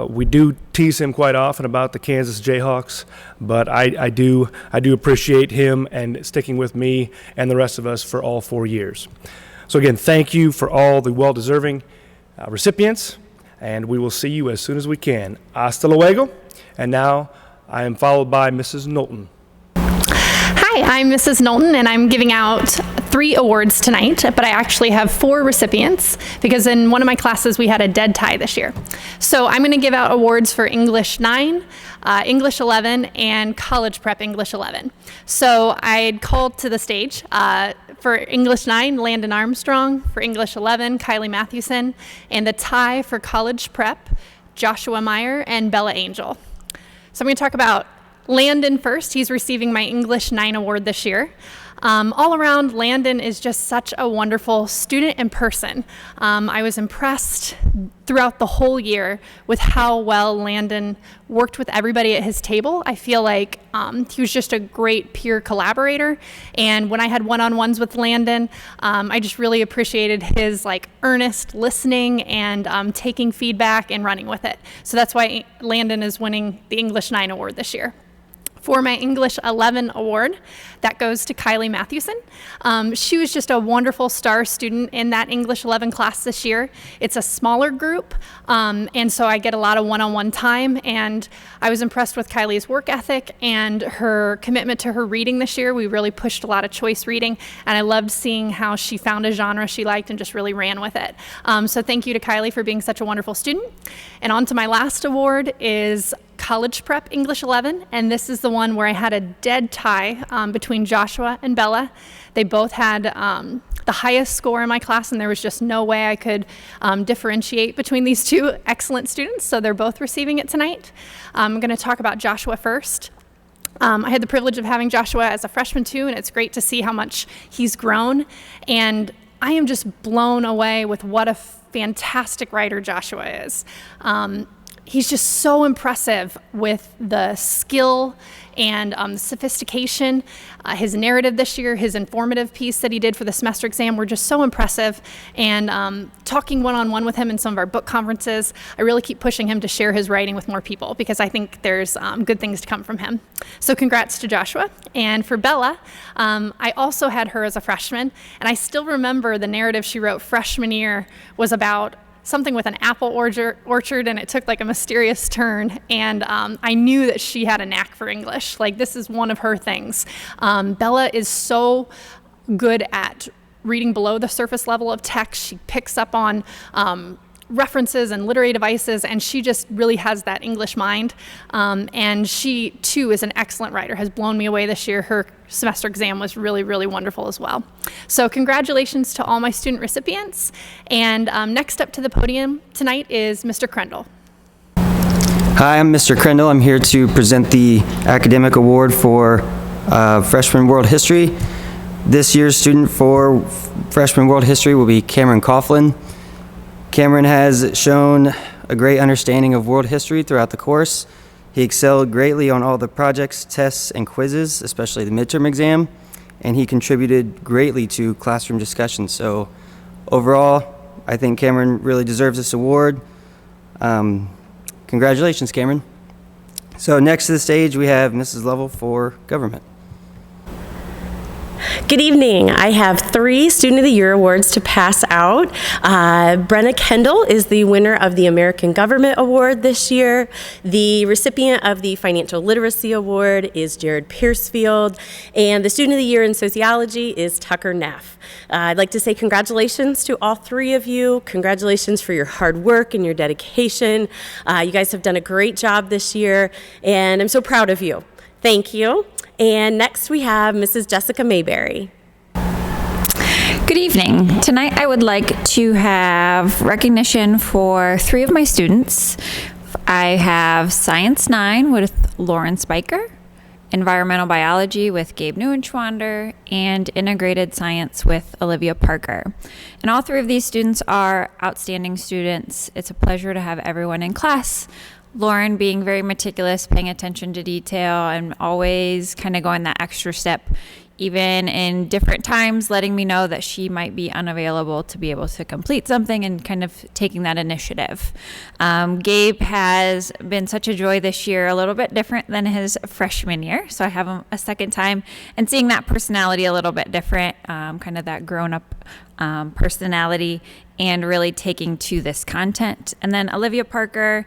We do tease him quite often about the Kansas Jayhawks, but I do appreciate him and sticking with me and the rest of us for all 4 years. So again, thank you for all the well-deserving recipients, and we will see you as soon as we can. Hasta luego. And now I am followed by Mrs. Knowlton. Hi, I'm Mrs. Knowlton, and I'm giving out 3 awards tonight, but I actually have 4 recipients because in one of my classes we had a dead tie this year. So I'm going to give out awards for English 9, English 11, and College Prep English 11. So I'd called to the stage for English 9, Landon Armstrong, for English 11, Kylie Mathewson, and the tie for College Prep, Joshua Meyer and Bella Angel. So I'm going to talk about Landon first. He's receiving my English 9 award this year. All around, Landon is just such a wonderful student and person. I was impressed throughout the whole year with how well Landon worked with everybody at his table. I feel like he was just a great peer collaborator. And when I had one-on-ones with Landon, I just really appreciated his earnest listening and taking feedback and running with it. So that's why Landon is winning the English 9 award this year. For my English 11 award, that goes to Kylie Matthewson. She was just a wonderful star student in that English 11 class this year. It's a smaller group, and so I get a lot of one-on-one time, and I was impressed with Kylie's work ethic and her commitment to her reading this year. We really pushed a lot of choice reading, and I loved seeing how she found a genre she liked and just really ran with it. So thank you to Kylie for being such a wonderful student. And on to my last award is College Prep English 11, and this is the one where I had a dead tie between Joshua and Bella. They both had the highest score in my class, and there was just no way I could differentiate between these two excellent students, so they're both receiving it tonight. I'm going to talk about Joshua first. I had the privilege of having Joshua as a freshman too, and it's great to see how much he's grown, and I am just blown away with what a fantastic writer Joshua is. He's just so impressive with the skill and sophistication. His narrative this year, his informative piece that he did for the semester exam were just so impressive. And talking one-on-one with him in some of our book conferences, I really keep pushing him to share his writing with more people because I think there's good things to come from him. So congrats to Joshua. And for Bella, I also had her as a freshman, and I still remember the narrative she wrote freshman year was about something with an apple orchard, and it took like a mysterious turn, and I knew that she had a knack for English. Like, this is one of her things. Bella is so good at reading below the surface level of text. She picks up on references and literary devices, and she just really has that English mind. And she, too, is an excellent writer, has blown me away this year. Her semester exam was really, really wonderful as well. So congratulations to all my student recipients. And next up to the podium tonight is Mr. Crendel. Hi, I'm Mr. Crendel. I'm here to present the Academic Award for Freshman World History. This year's student for Freshman World History will be Cameron Coughlin. Cameron has shown a great understanding of world history throughout the course. He excelled greatly on all the projects, tests, and quizzes, especially the midterm exam, and he contributed greatly to classroom discussions. So overall, I think Cameron really deserves this award. Congratulations, Cameron. So next to the stage, we have Mrs. Lovell for government. Good evening. I have 3 Student of the Year awards to pass out. Brenna Kendall is the winner of the American Government Award this year. The recipient of the Financial Literacy Award is Jared Piercefield. And the Student of the Year in Sociology is Tucker Neff. I'd like to say congratulations to all 3 of you. Congratulations for your hard work and your dedication. You guys have done a great job this year, and I'm so proud of you. Thank you. And next we have Mrs. Jessica Mayberry. Good evening. Tonight I would like to have recognition for 3 of my students. I have Science 9 with Lauren Spiker, Environmental Biology with Gabe Neuenschwander, and Integrated Science with Olivia Parker. And all 3 of these students are outstanding students. It's a pleasure to have everyone in class. Lauren being very meticulous, paying attention to detail, and always kind of going that extra step, even in different times, letting me know that she might be unavailable to be able to complete something and kind of taking that initiative. Gabe has been such a joy this year, a little bit different than his freshman year. So I have him a second time and seeing that personality a little bit different, kind of that grown-up personality, and really taking to this content. And then Olivia Parker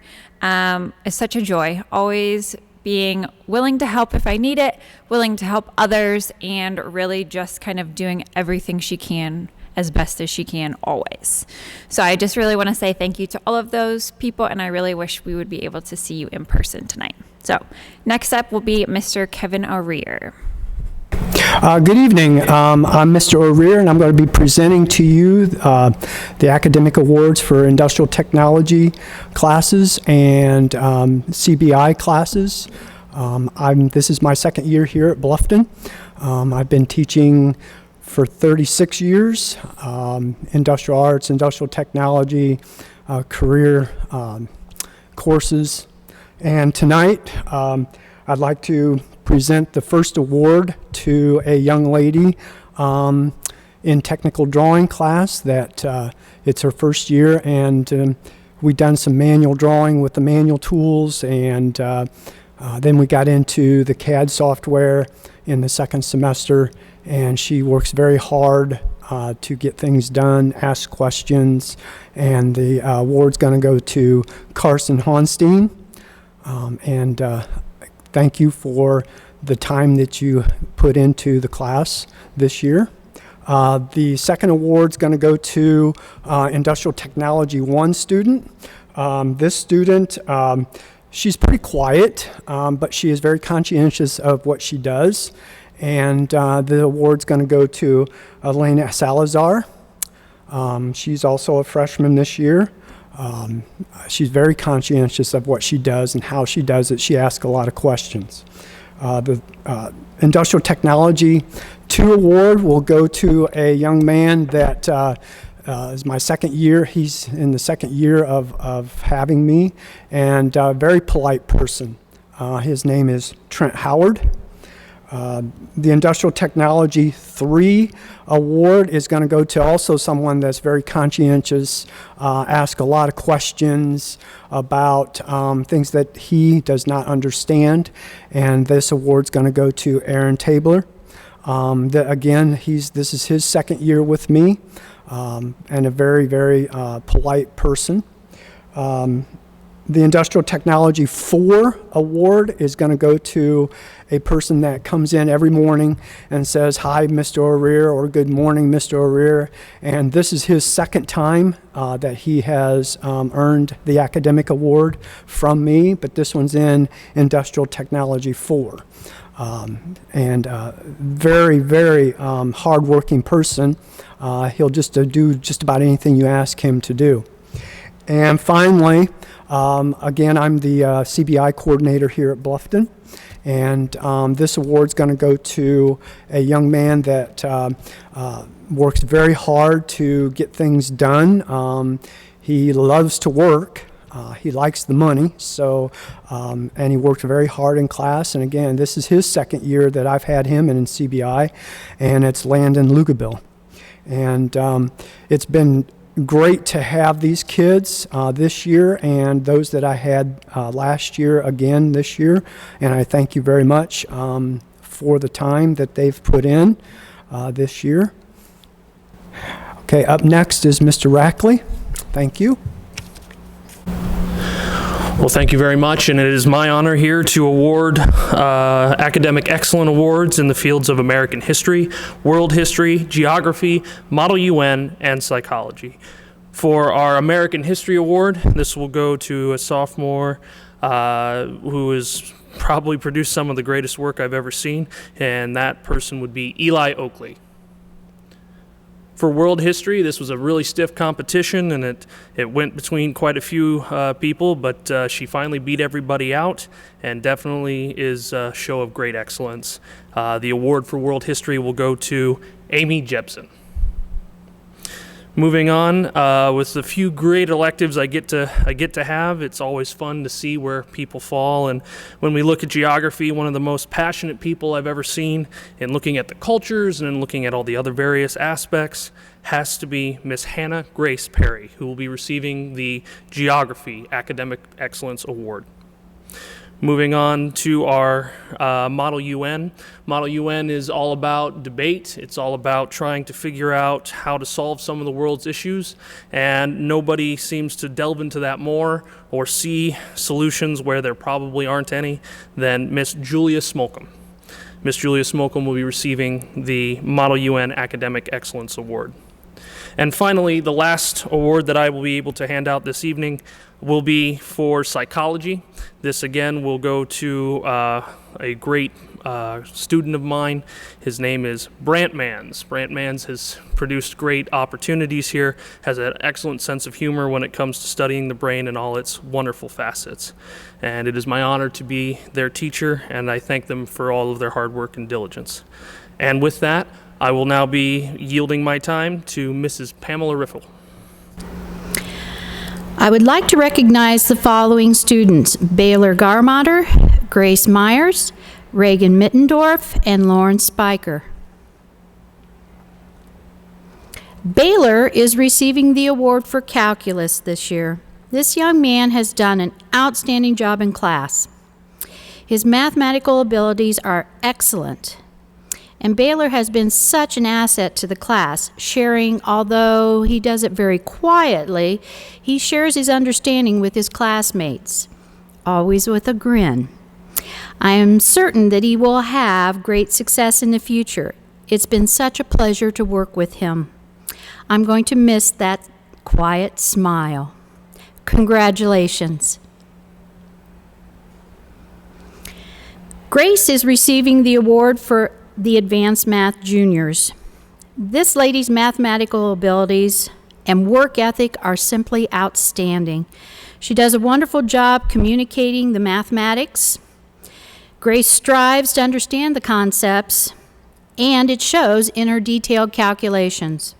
is such a joy, always being willing to help if I need it, willing to help others, and really just kind of doing everything she can as best as she can always. So I just really want to say thank you to all of those people, and I really wish we would be able to see you in person tonight. So next up will be Mr. Kevin O'Rear. Good evening. I'm Mr. O'Rear, and I'm going to be presenting to you the Academic Awards for Industrial Technology classes and CBI classes. This is my second year here at Bluffton. I've been teaching for 36 years, industrial arts, industrial technology, career courses. And tonight, I'd like to present the first award to a young lady in technical drawing class that it's her first year, and we've done some manual drawing with the manual tools, and Then we got into the CAD software in the second semester, and she works very hard to get things done, ask questions, and the award's going to go to Carson Honstein. Thank you for the time that you put into the class this year. The second award's going to go to Industrial Technology 1 student. This student, she's pretty quiet, but she is very conscientious of what she does. And the award's going to go to Elena Salazar. She's also a freshman this year. She's very conscientious of what she does and how she does it. She asks a lot of questions. The Industrial Technology 2 award will go to a young man that is my second year. He's in the second year of having me, and a very polite person. His name is Trent Howard. The Industrial Technology 3 award is going to go to also someone that's very conscientious, ask a lot of questions about things that he does not understand, and this award's going to go to Aaron Tabler. Again, this is his second year with me, and a very, very polite person. The Industrial Technology 4 award is going to go to a person that comes in every morning and says, "Hi, Mr. O'Rear," or "Good morning, Mr. O'Rear." And this is his second time that he has earned the academic award from me, but this one's in Industrial Technology 4. Very, very hardworking person. He'll just do just about anything you ask him to do. And finally, again, I'm the CBI coordinator here at Bluffton, and this award's going to go to a young man that works very hard to get things done. He loves to work. He likes the money, so and he worked very hard in class. And again, this is his second year that I've had him in CBI, and it's Landon Lugabill. And it's been great to have these kids this year, and those that I had last year again this year. And I thank you very much for the time that they've put in this year. Okay, up next is Mr. Rackley. Thank you. Well, thank you very much, and it is my honor here to award Academic Excellence Awards in the fields of American History, World History, Geography, Model UN, and Psychology. For our American History Award, this will go to a sophomore who has probably produced some of the greatest work I've ever seen, and that person would be Eli Oakley. For World History, this was a really stiff competition, and it went between quite a few people, but she finally beat everybody out, and definitely is a show of great excellence. The award for World History will go to Amy Jepson. Moving on, with the few great electives I get to have, it's always fun to see where people fall. And when we look at geography, one of the most passionate people I've ever seen in looking at the cultures and in looking at all the other various aspects has to be Miss Hannah Grace Perry, who will be receiving the Geography Academic Excellence Award. Moving on to our Model UN. Model UN is all about debate. It's all about trying to figure out how to solve some of the world's issues, and nobody seems to delve into that more or see solutions where there probably aren't any than Miss Julia Smolcom. Miss Julia Smolcom will be receiving the Model UN Academic Excellence Award. And finally, the last award that I will be able to hand out this evening will be for psychology. This again will go to a great student of mine. His name is Brant Mans. Brant Mans has produced great opportunities here, has an excellent sense of humor when it comes to studying the brain and all its wonderful facets. And it is my honor to be their teacher, and I thank them for all of their hard work and diligence. And with that, I will now be yielding my time to Mrs. Pamela Riffle. I would like to recognize the following students: Baylor Garmatter, Grace Myers, Reagan Mittendorf, and Lauren Spiker. Baylor is receiving the award for calculus this year. This young man has done an outstanding job in class. His mathematical abilities are excellent. And Baylor has been such an asset to the class, sharing, although he does it very quietly, he shares his understanding with his classmates, always with a grin. I am certain that he will have great success in the future. It's been such a pleasure to work with him. I'm going to miss that quiet smile. Congratulations. Grace is receiving the award for the Advanced Math Juniors. This lady's mathematical abilities and work ethic are simply outstanding. She does a wonderful job communicating the mathematics. Grace strives to understand the concepts, and it shows in her detailed calculations.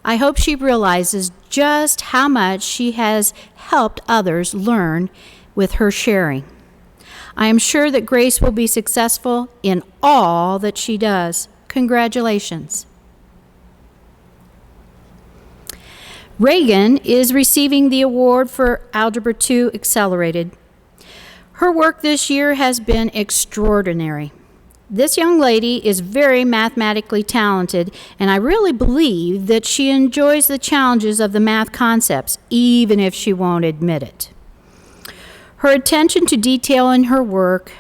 I hope she realizes just how much she has helped others learn with her sharing. I am sure that Grace will be successful in all that she does. Congratulations. Reagan is receiving the award for Algebra 2 Accelerated. Her work this year has been extraordinary. This young lady is very mathematically talented, and I really believe that she enjoys the challenges of the math concepts, even if she won't admit it. Her attention to detail in her work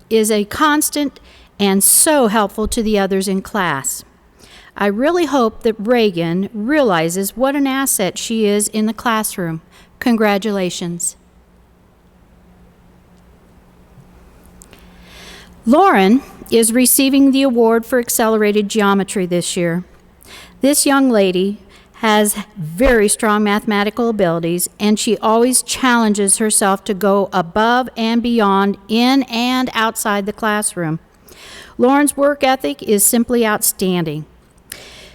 is a constant and so helpful to the others in class. I really hope that Reagan realizes what an asset she is in the classroom. Congratulations. Lauren is receiving the award for Accelerated Geometry this year. This young lady has very strong mathematical abilities, and she always challenges herself to go above and beyond in and outside the classroom. Lauren's work ethic is simply outstanding.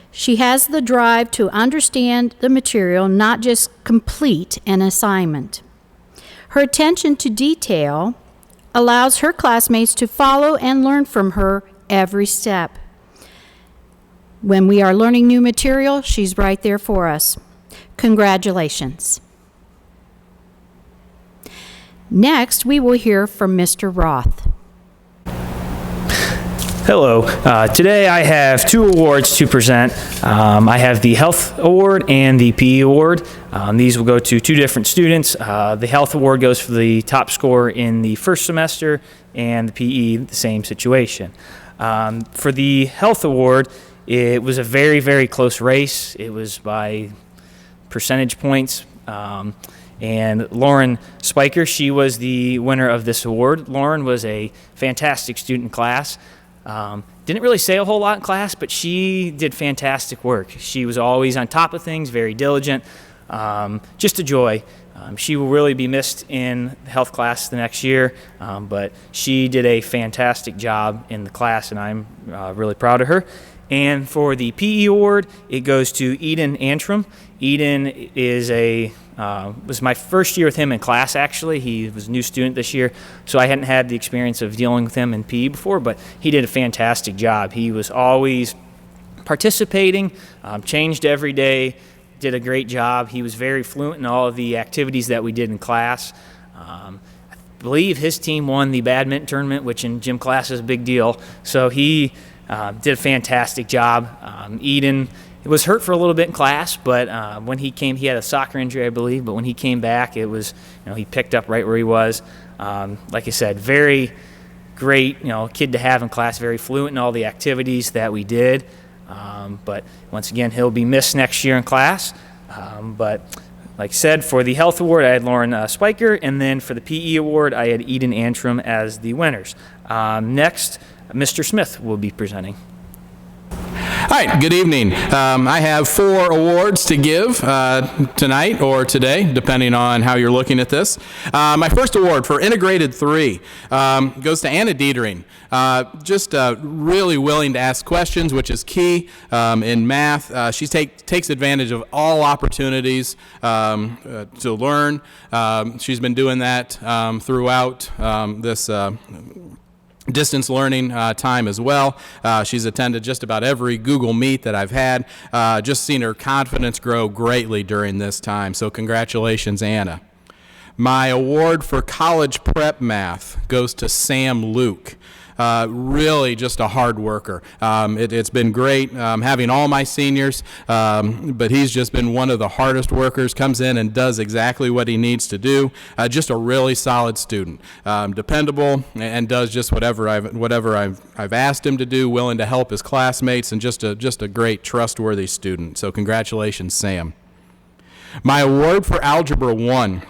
She has the drive to understand the material, not just complete an assignment. Her attention to detail allows her classmates to follow and learn from her every step. When we are learning new material, she's right there for us. Congratulations. Next, we will hear from Mr. Roth. Hello. Today I have two awards to present. I have the Health Award and the PE Award. These will go to two different students. The Health Award goes for the top scorer in the first semester, and the PE, the same situation. For the Health Award, it was a very, very close race. It was by percentage points. And Lauren Spiker, she was the winner of this award. Lauren was a fantastic student in class. Didn't really say a whole lot in class, but she did fantastic work. She was always on top of things, very diligent, just a joy. She will really be missed in the health class the next year, but she did a fantastic job in the class, and I'm really proud of her. And for the PE award, it goes to Eden Antrim. Eden is was my first year with him in class, actually. He was a new student this year, so I hadn't had the experience of dealing with him in PE before, but he did a fantastic job. He was always participating, changed every day, did a great job. He was very fluent in all of the activities that we did in class. I believe his team won the badminton tournament, which in gym class is a big deal, so he did a fantastic job. Eden was hurt for a little bit in class, but when he came, he had a soccer injury, I believe, but when he came back, it was, he picked up right where he was. Like I said, very great, kid to have in class, very fluent in all the activities that we did. But once again, he'll be missed next year in class. But like I said, for the Health Award, I had Lauren Spiker, and then for the PE Award, I had Eden Antrim as the winners. Next, Mr. Smith will be presenting. All right, good evening. I have 4 awards to give tonight or today, depending on how you're looking at this. My first award for Integrated 3 goes to Anna Dietering. Just really willing to ask questions, which is key in math. She takes advantage of all opportunities to learn. She's been doing that throughout this distance learning time as well. She's attended just about every Google Meet that I've had. Just seen her confidence grow greatly during this time. So congratulations, Anna. My award for college prep math goes to Sam Luke. Really just a hard worker. It's been great having all my seniors, but he's just been one of the hardest workers, comes in and does exactly what he needs to do. Just a really solid student, dependable, and does just whatever I've asked him to do, willing to help his classmates, and just a great, trustworthy student. So congratulations, Sam. My award for Algebra 1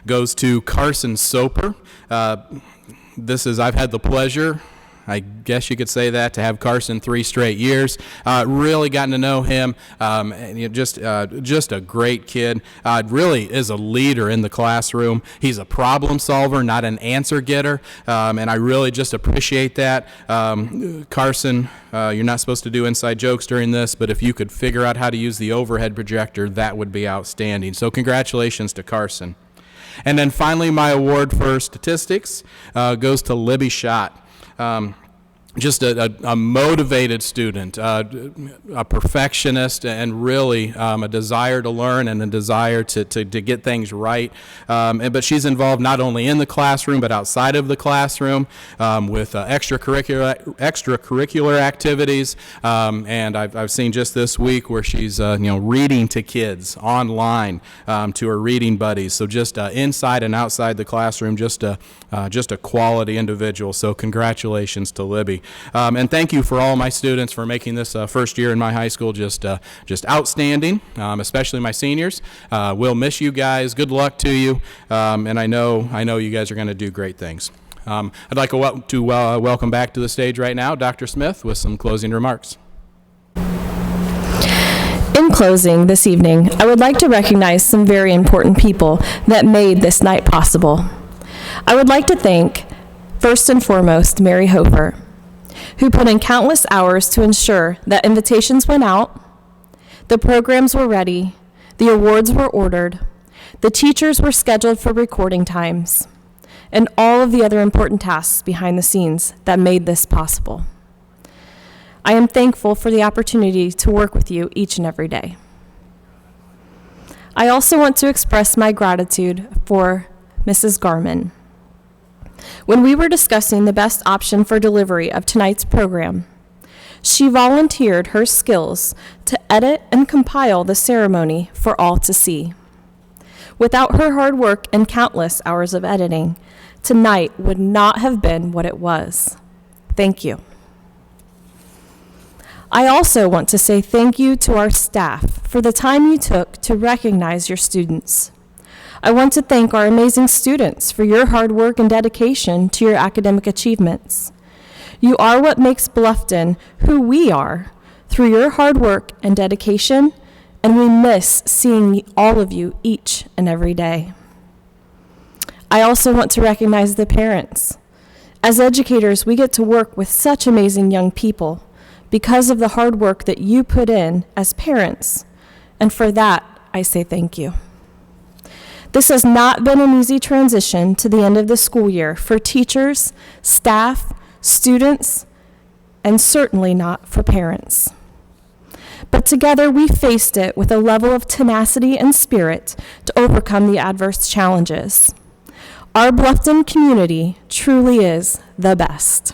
goes to Carson Soper. I've had the pleasure, I guess you could say that, to have Carson 3 straight years. Really gotten to know him. And just a great kid. Really is a leader in the classroom. He's a problem solver, not an answer getter. And I really just appreciate that. Carson, you're not supposed to do inside jokes during this, but if you could figure out how to use the overhead projector, that would be outstanding. So congratulations to Carson. And then finally, my award for statistics goes to Libby Schott. Just a motivated student, a perfectionist, and really a desire to learn and a desire to get things right. But she's involved not only in the classroom but outside of the classroom with extracurricular activities. And I've seen just this week where she's reading to kids online to her reading buddies. So just inside and outside the classroom, just a quality individual. So congratulations to Libby. And thank you for all my students for making this first year in my high school just outstanding, especially my seniors. We'll miss you guys. Good luck to you. And I know you guys are going to do great things. I'd like to welcome back to the stage right now Dr. Smith with some closing remarks. In closing this evening, I would like to recognize some very important people that made this night possible. I would like to thank, first and foremost, Mary Hofer, who put in countless hours to ensure that invitations went out, the programs were ready, the awards were ordered, the teachers were scheduled for recording times, and all of the other important tasks behind the scenes that made this possible. I am thankful for the opportunity to work with you each and every day. I also want to express my gratitude for Mrs. Garman. When we were discussing the best option for delivery of tonight's program, she volunteered her skills to edit and compile the ceremony for all to see. Without her hard work and countless hours of editing, tonight would not have been what it was. Thank you. I also want to say thank you to our staff for the time you took to recognize your students. I want to thank our amazing students for your hard work and dedication to your academic achievements. You are what makes Bluffton who we are through your hard work and dedication, and we miss seeing all of you each and every day. I also want to recognize the parents. As educators, we get to work with such amazing young people because of the hard work that you put in as parents, and for that, I say thank you. This has not been an easy transition to the end of the school year for teachers, staff, students, and certainly not for parents. But together we faced it with a level of tenacity and spirit to overcome the adverse challenges. Our Bluffton community truly is the best.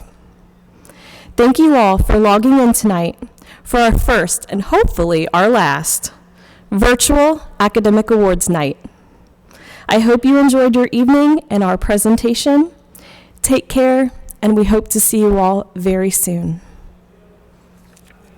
Thank you all for logging in tonight for our first and hopefully our last virtual Academic Awards night. I hope you enjoyed your evening and our presentation. Take care, and we hope to see you all very soon.